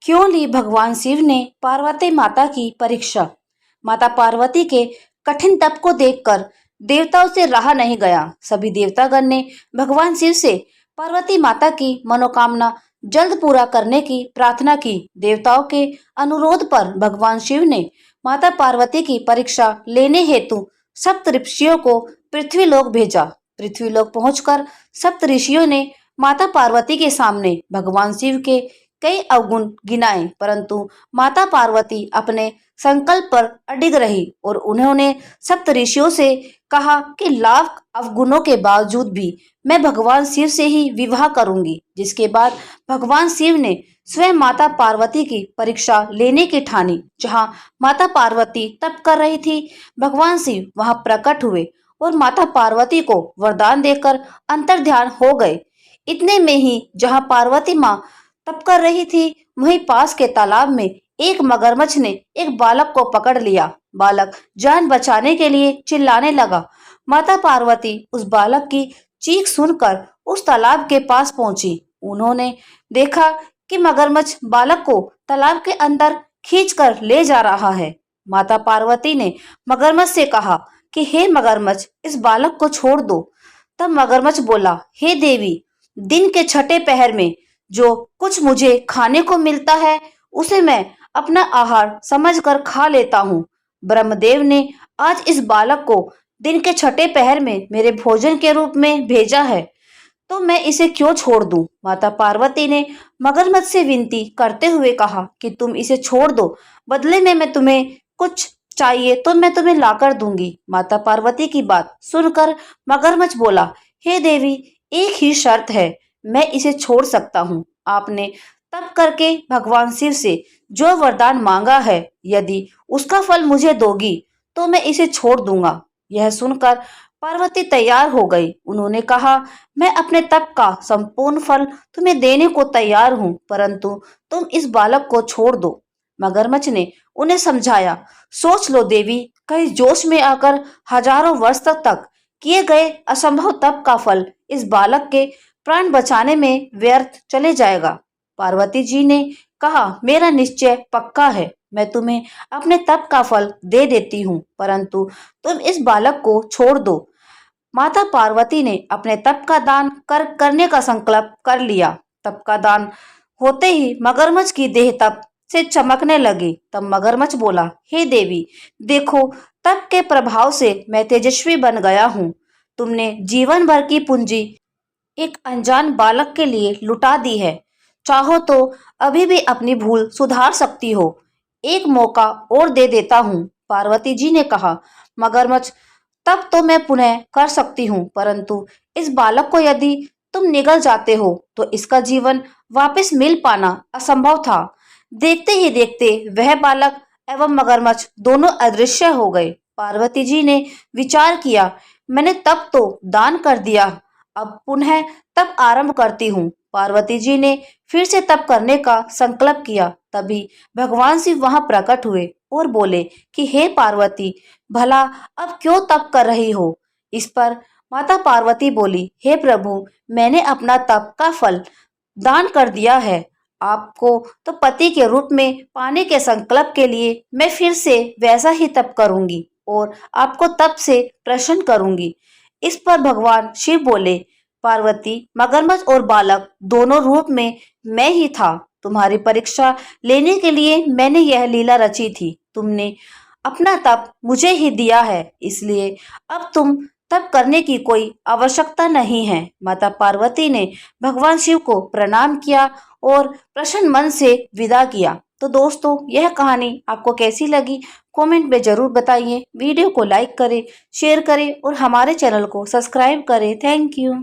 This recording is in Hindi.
क्यों ली भगवान शिव ने पार्वती माता की परीक्षा। माता पार्वती के कठिन तप को देखकर देवताओं से रहा नहीं गया। सभी देवतागण ने भगवान शिव से पार्वती माता की मनोकामना जल्द पूरा करने की प्रार्थना की। देवताओं के अनुरोध पर भगवान शिव ने माता पार्वती की परीक्षा लेने हेतु सप्त ऋषियों को पृथ्वीलोक भेजा। पृथ्वीलोक पहुंचकर सप्त ऋषियों ने माता पार्वती के सामने भगवान शिव के कई अवगुण गिनाए, परंतु माता पार्वती अपने संकल्प पर अडिग रही और उन्होंने सप्त ऋषियों से कहा कि लाख अवगुणों के बावजूद भी मैं भगवान शिव से ही विवाह करूंगी। जिसके बाद भगवान शिव ने स्वयं माता पार्वती की परीक्षा लेने की ठानी। जहां माता पार्वती तप कर रही थी, भगवान शिव वहां प्रकट हुए और माता पार्वती को वरदान देकर अंतर्ध्यान हो गए। इतने में ही जहां पार्वती माँ तप कर रही थी, वहीं पास के तालाब में एक मगरमच्छ ने एक बालक को पकड़ लिया। बालक जान बचाने के लिए चिल्लाने लगा। माता पार्वती उस बालक की चीख सुनकर उस तालाब के पास पहुंची। उन्होंने देखा कि मगरमच्छ बालक को तालाब के अंदर खींचकर ले जा रहा है। माता पार्वती ने मगरमच्छ से कहा कि हे मगरमच्छ, इस बालक को छोड़ दो। तब मगरमच्छ बोला, हे देवी, दिन के छठे पहर में जो कुछ मुझे खाने को मिलता है उसे मैं अपना आहार समझकर खा लेता हूँ। ब्रह्मदेव ने आज इस बालक को दिन के छठे पहर में मेरे भोजन के रूप में भेजा है, तो मैं इसे क्यों छोड़ दूं? माता पार्वती ने मगरमच्छ से विनती करते हुए कहा कि तुम इसे छोड़ दो, बदले में मैं तुम्हें कुछ चाहिए तो मैं तुम्हें लाकर दूंगी। माता पार्वती की बात सुनकर मगरमच्छ बोला, हे देवी, एक ही शर्त है, मैं इसे छोड़ सकता हूँ। आपने तप करके भगवान शिव से जो वरदान मांगा है, यदि उसका फल मुझे दोगी तो मैं इसे छोड़ दूंगा। यह सुनकर पार्वती तैयार हो गई। उन्होंने कहा, मैं अपने तप का संपूर्ण फल तुम्हें देने को तैयार हूँ, परंतु तुम इस बालक को छोड़ दो। मगरमच्छ ने उन्हें समझाया, सोच लो देवी, कहीं जोश में आकर हजारों वर्ष तक किए गए असंभव तप का फल इस बालक के प्राण बचाने में व्यर्थ चले जाएगा। पार्वती जी ने कहा, मेरा निश्चय पक्का है, मैं तुम्हें अपने तप का फल दे देती हूँ, परंतु तुम इस बालक को छोड़ दो। माता पार्वती ने अपने तप का दान करने का संकल्प कर लिया। तप का दान होते ही मगरमच्छ की देह तप से चमकने लगी। तब मगरमच्छ बोला, हे देवी, देखो, तप के प्रभाव से मैं तेजस्वी बन गया हूँ। तुमने जीवन भर की पूंजी एक अनजान बालक के लिए लुटा दी है। चाहो तो अभी भी अपनी भूल सुधार सकती हो। एक मौका और दे देता हूँ। पार्वती जी ने कहा, मगरमच्छ, तब तो मैं पुनः कर सकती हूँ, परंतु इस बालक को यदि तुम निगल जाते हो तो इसका जीवन वापस मिल पाना असंभव था। देखते ही देखते वह बालक एवं मगरमच्छ दोनों अदृश्य हो गए। पार्वती जी ने विचार किया, मैंने तप तो दान कर दिया, अब पुनः तप आरंभ करती हूँ। पार्वती जी ने फिर से तप करने का संकल्प किया। तभी भगवान शिव वहां प्रकट हुए और बोले कि हे पार्वती, भला अब क्यों तप कर रही हो? इस पर माता पार्वती बोली, हे प्रभु, मैंने अपना तप का फल दान कर दिया है। आपको तो पति के रूप में पाने के संकल्प के लिए मैं फिर से वैसा ही तप करूंगी और आपको तप से प्रसन्न करूंगी। इस पर भगवान शिव बोले, पार्वती, मगरमच्छ और बालक दोनों रूप में मैं ही था। तुम्हारी परीक्षा लेने के लिए मैंने यह लीला रची थी। तुमने अपना तप मुझे ही दिया है, इसलिए अब तुम तप करने की कोई आवश्यकता नहीं है। माता पार्वती ने भगवान शिव को प्रणाम किया और प्रसन्न मन से विदा किया। तो दोस्तों, यह कहानी आपको कैसी लगी कमेंट में जरूर बताइए। वीडियो को लाइक करें, शेयर करें और हमारे चैनल को सब्सक्राइब करें। Thank you.